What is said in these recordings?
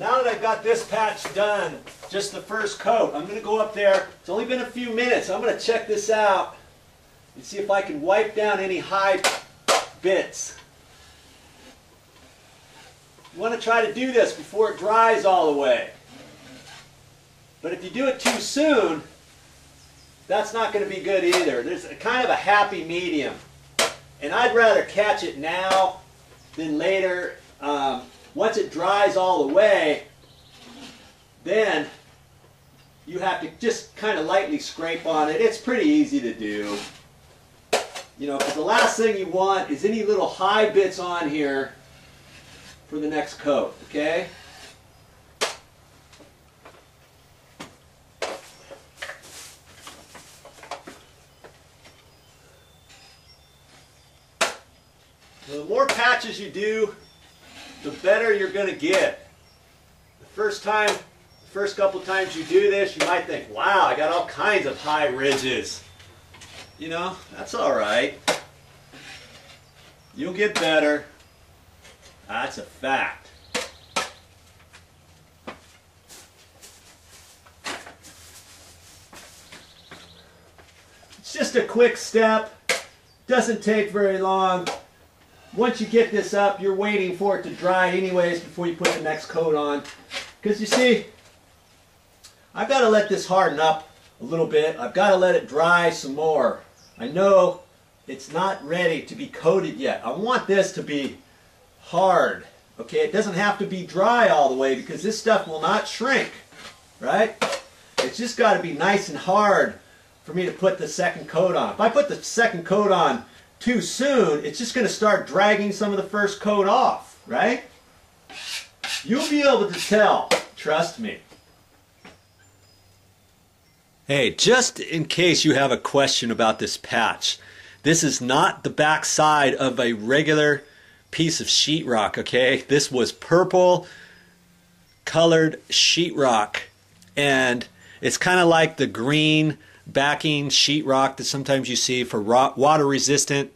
now that I've got this patch done, just the first coat, I'm going to go up there. It's only been a few minutes. I'm going to check this out and see if I can wipe down any high bits. You want to try to do this before it dries all the way. But if you do it too soon, that's not going to be good either. There's a kind of a happy medium. And I'd rather catch it now than later. Once it dries all the way, then you have to just kind of lightly scrape on it. It's pretty easy to do. You know, because the last thing you want is any little high bits on here for the next coat, okay? The more patches you do, the better you're going to get. The first couple times you do this, you might think, wow, I got all kinds of high ridges. You know, that's all right. You'll get better. That's a fact. It's just a quick step. Doesn't take very long. Once you get this up, you're waiting for it to dry anyways before you put the next coat on. Because you see, I've got to let this harden up a little bit. I've got to let it dry some more. I know it's not ready to be coated yet. I want this to be hard. Okay, it doesn't have to be dry all the way because this stuff will not shrink, right? It's just got to be nice and hard for me to put the second coat on. If I put the second coat on too soon, it's just going to start dragging some of the first coat off, right? You'll be able to tell, trust me. Hey, just in case you have a question about this patch, this is not the back side of a regular piece of sheetrock, okay? This was purple colored sheetrock, and it's kind of like the green backing sheetrock that sometimes you see for water resistant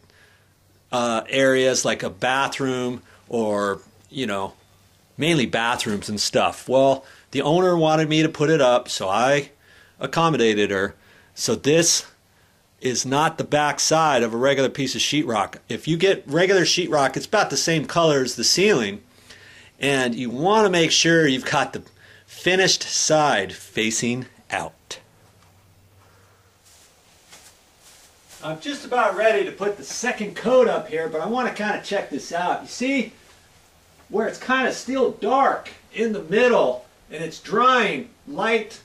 areas like a bathroom or, you know, mainly bathrooms and stuff. Well, the owner wanted me to put it up, so I accommodated her. So this is not the back side of a regular piece of sheetrock. If you get regular sheetrock, it's about the same color as the ceiling, and you want to make sure you've got the finished side facing out. I'm just about ready to put the second coat up here, but I want to kind of check this out. You see where it's kind of still dark in the middle and it's drying light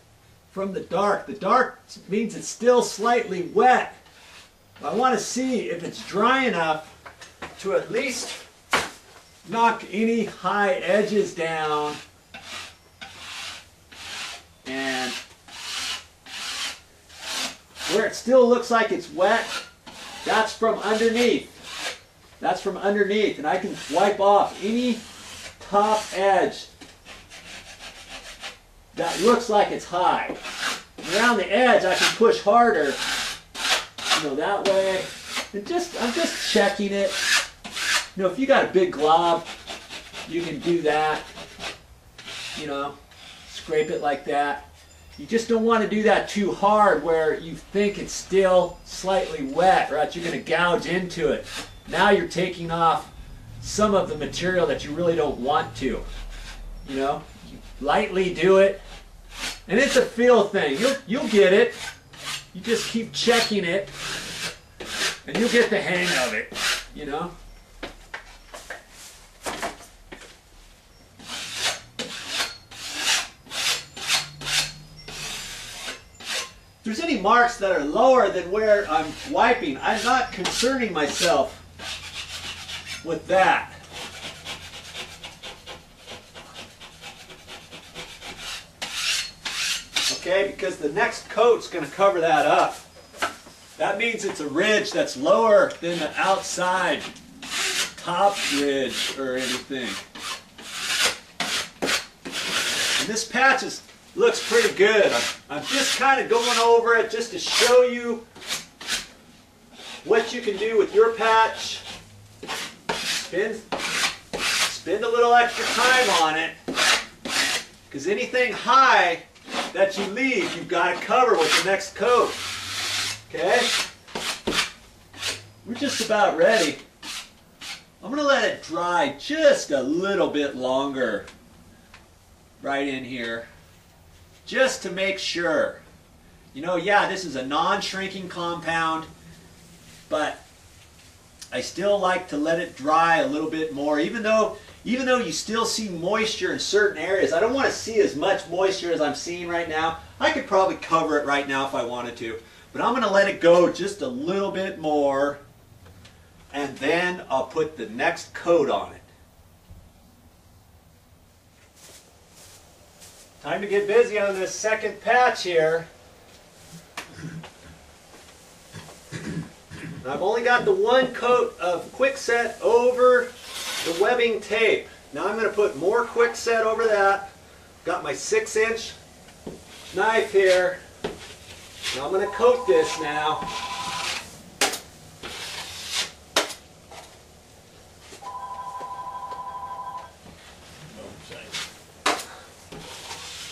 from the dark. The dark means it's still slightly wet. I want to see if it's dry enough to at least knock any high edges down and where it still looks like it's wet, that's from underneath. That's from underneath, and I can wipe off any top edge that looks like it's high. And around the edge, I can push harder, you know, that way. And I'm just checking it. You know, if you got a big glob, you can do that. You know, scrape it like that. You just don't want to do that too hard where you think it's still slightly wet, or else you're going to gouge into it. Now you're taking off some of the material that you really don't want to. You know, you lightly do it, and it's a feel thing. You'll get it. You just keep checking it, and you'll get the hang of it. You know. If there's any marks that are lower than where I'm wiping, I'm not concerning myself with that. Okay, because the next coat's going to cover that up. That means it's a ridge that's lower than the outside top ridge or anything. And this patch looks pretty good. I'm just kind of going over it just to show you what you can do with your patch. Spend a little extra time on it. because anything high that you leave, you've got to cover with the next coat. Okay? We're just about ready. I'm going to let it dry just a little bit longer right in here, just to make sure. You know, yeah, this is a non-shrinking compound, but I still like to let it dry a little bit more, even though you still see moisture in certain areas. I don't want to see as much moisture as I'm seeing right now. I could probably cover it right now if I wanted to, but I'm going to let it go just a little bit more, and then I'll put the next coat on it. Time to get busy on this second patch here. I've only got the one coat of quickset over the webbing tape. Now I'm going to put more quickset over that. Got my 6-inch knife here. Now I'm going to coat this now.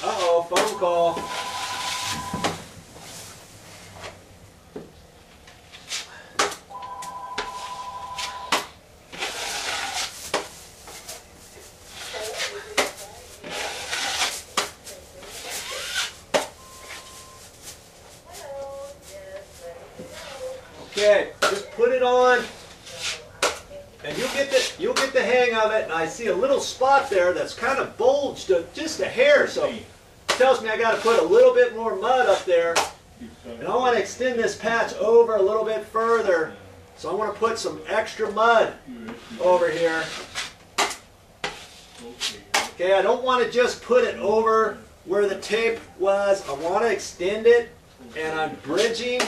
Uh-oh, phone call. Okay, just put it on, and you'll get the hang of it. And I see a little spot there that's kind of bulged just a hair, so it tells me I got to put a little bit more mud up there. And I want to extend this patch over a little bit further, so I want to put some extra mud over here. Okay, I don't want to just put it over where the tape was. I want to extend it, and I'm bridging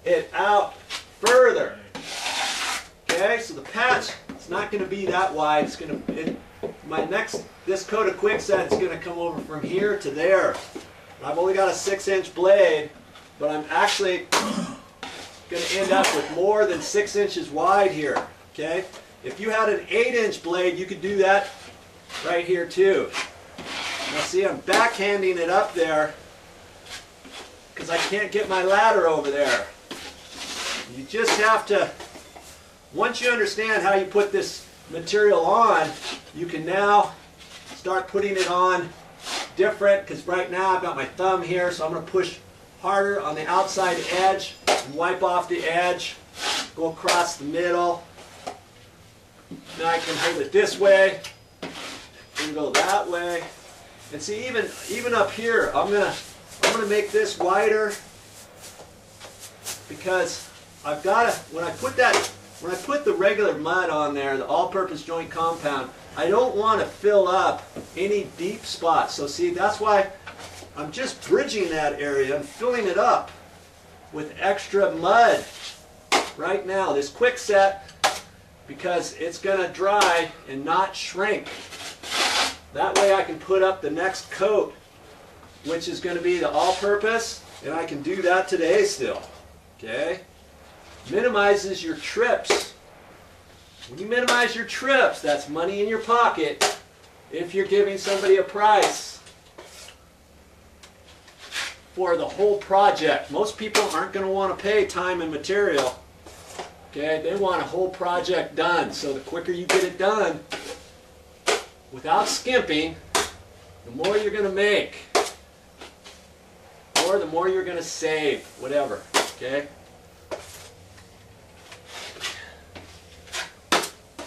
it out further. Okay, so the patch is not going to be that wide. It's going to, this coat of quickset is going to come over from here to there. I've only got a 6-inch blade, but I'm actually going to end up with more than 6 inches wide here. Okay, if you had an 8-inch blade, you could do that right here too. Now see, I'm backhanding it up there because I can't get my ladder over there. You just have to, once you understand how you put this material on, you can now start putting it on different, because right now I've got my thumb here, so I'm going to push harder on the outside edge, and wipe off the edge, go across the middle. Now I can hold it this way, and go that way. And see, even up here, I'm gonna make this wider, because I've got to, when I put the regular mud on there, the all-purpose joint compound, I don't want to fill up any deep spots. So see, that's why I'm just bridging that area and filling it up with extra mud right now. This quickset, because it's going to dry and not shrink. That way I can put up the next coat, which is going to be the all-purpose, and I can do that today still. Okay? Minimizes your trips. When you minimize your trips, that's money in your pocket if you're giving somebody a price for the whole project. Most people aren't going to want to pay time and material. Okay? They want a whole project done. So the quicker you get it done without skimping, the more you're going to make, or the more you're going to save, whatever. Okay?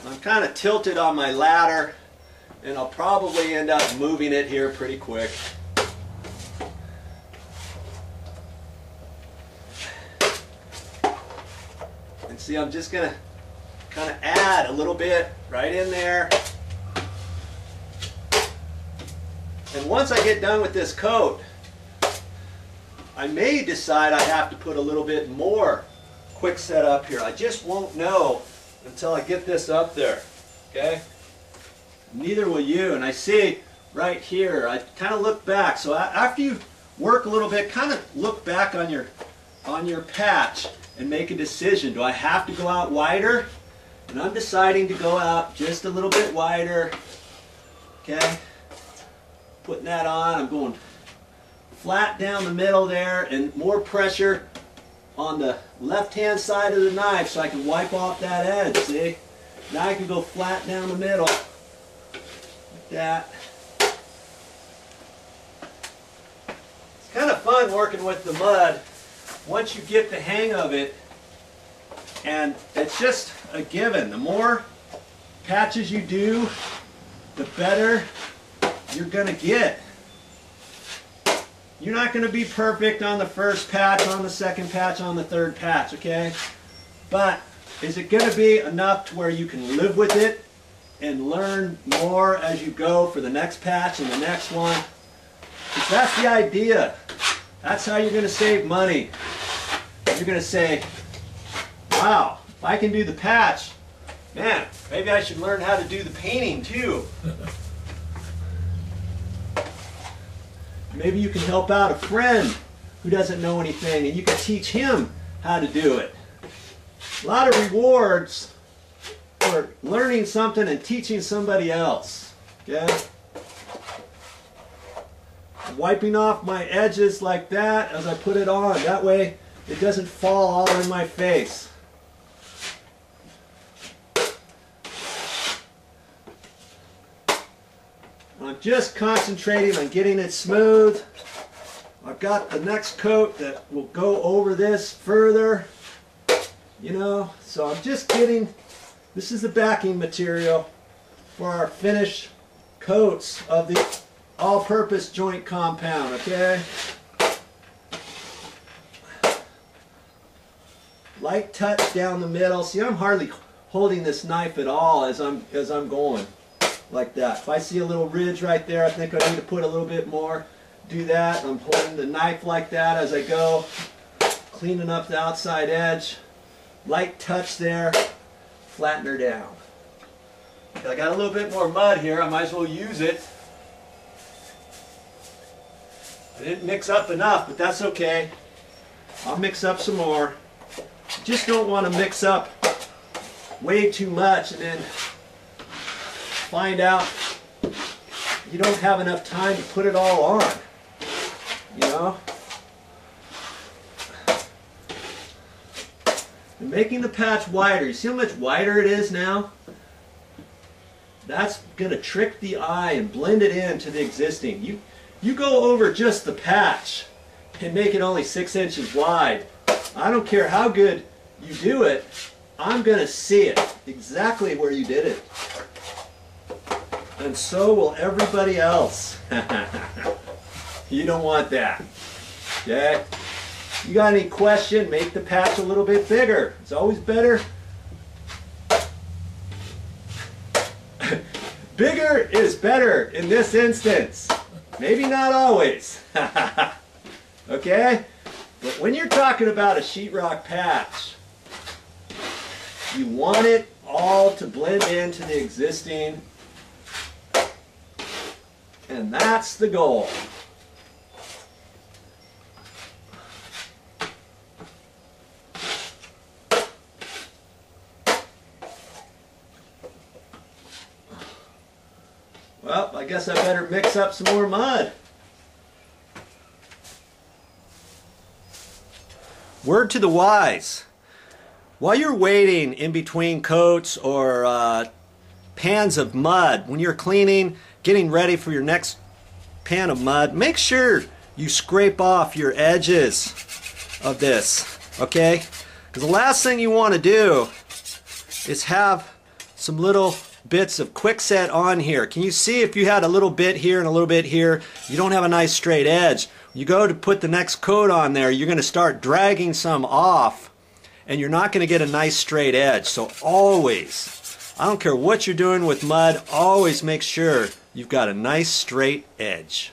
I'm kind of tilted on my ladder, and I'll probably end up moving it here pretty quick. And see, I'm just going to kind of add a little bit right in there. And once I get done with this coat, I may decide I have to put a little bit more quickset up here. I just won't know until I get this up there. Okay? Neither will you. And I see right here, I kind of look back. So after you work a little bit, kind of look back on your patch and make a decision. Do I have to go out wider? And I'm deciding to go out just a little bit wider. Okay? putting that on. I'm going flat down the middle there, and more pressure on the left-hand side of the knife so I can wipe off that edge, see? Now I can go flat down the middle, like that. It's kind of fun working with the mud once you get the hang of it, and it's just a given. The more patches you do, the better you're going to get. You're not going to be perfect on the first patch, on the second patch, on the third patch, okay? But is it going to be enough to where you can live with it and learn more as you go for the next patch and the next one? Because that's the idea. That's how you're going to save money. You're going to say, wow, if I can do the patch, man, maybe I should learn how to do the painting too. Maybe you can help out a friend who doesn't know anything and you can teach him how to do it. A lot of rewards for learning something and teaching somebody else. Okay? Wiping off my edges like that as I put it on. That way it doesn't fall all in my face. I'm just concentrating on getting it smooth. I've got the next coat that will go over this further, you know, so I'm just getting, this is the backing material for our finished coats of the all-purpose joint compound, okay? Light touch down the middle. See, I'm hardly holding this knife at all as I'm going. Like that. If I see a little ridge right there, I think I need to put a little bit more. Do that. I'm holding the knife like that as I go, cleaning up the outside edge. Light touch there, flatten her down. I got a little bit more mud here. I might as well use it. I didn't mix up enough, but that's okay. I'll mix up some more. You just don't want to mix up way too much and then find out you don't have enough time to put it all on, you know? And making the patch wider, you see how much wider it is now? That's going to trick the eye and blend it into the existing. You go over just the patch and make it only 6 inches wide. I don't care how good you do it, I'm going to see it exactly where you did it. And so will everybody else. You don't want that. Okay? You got any question, make the patch a little bit bigger. It's always better. Bigger is better in this instance. Maybe not always. Okay? But when you're talking about a sheetrock patch, you want it all to blend into the existing. And that's the goal. Well, I guess I better mix up some more mud. Word to the wise. While you're waiting in between coats or pans of mud, when you're cleaning, getting ready for your next pan of mud, make sure you scrape off your edges of this, okay? Because the last thing you want to do is have some little bits of quickset on here. Can you see if you had a little bit here and a little bit here, you don't have a nice straight edge. You go to put the next coat on there, you're going to start dragging some off and you're not going to get a nice straight edge. So always, I don't care what you're doing with mud, always make sure you've got a nice straight edge.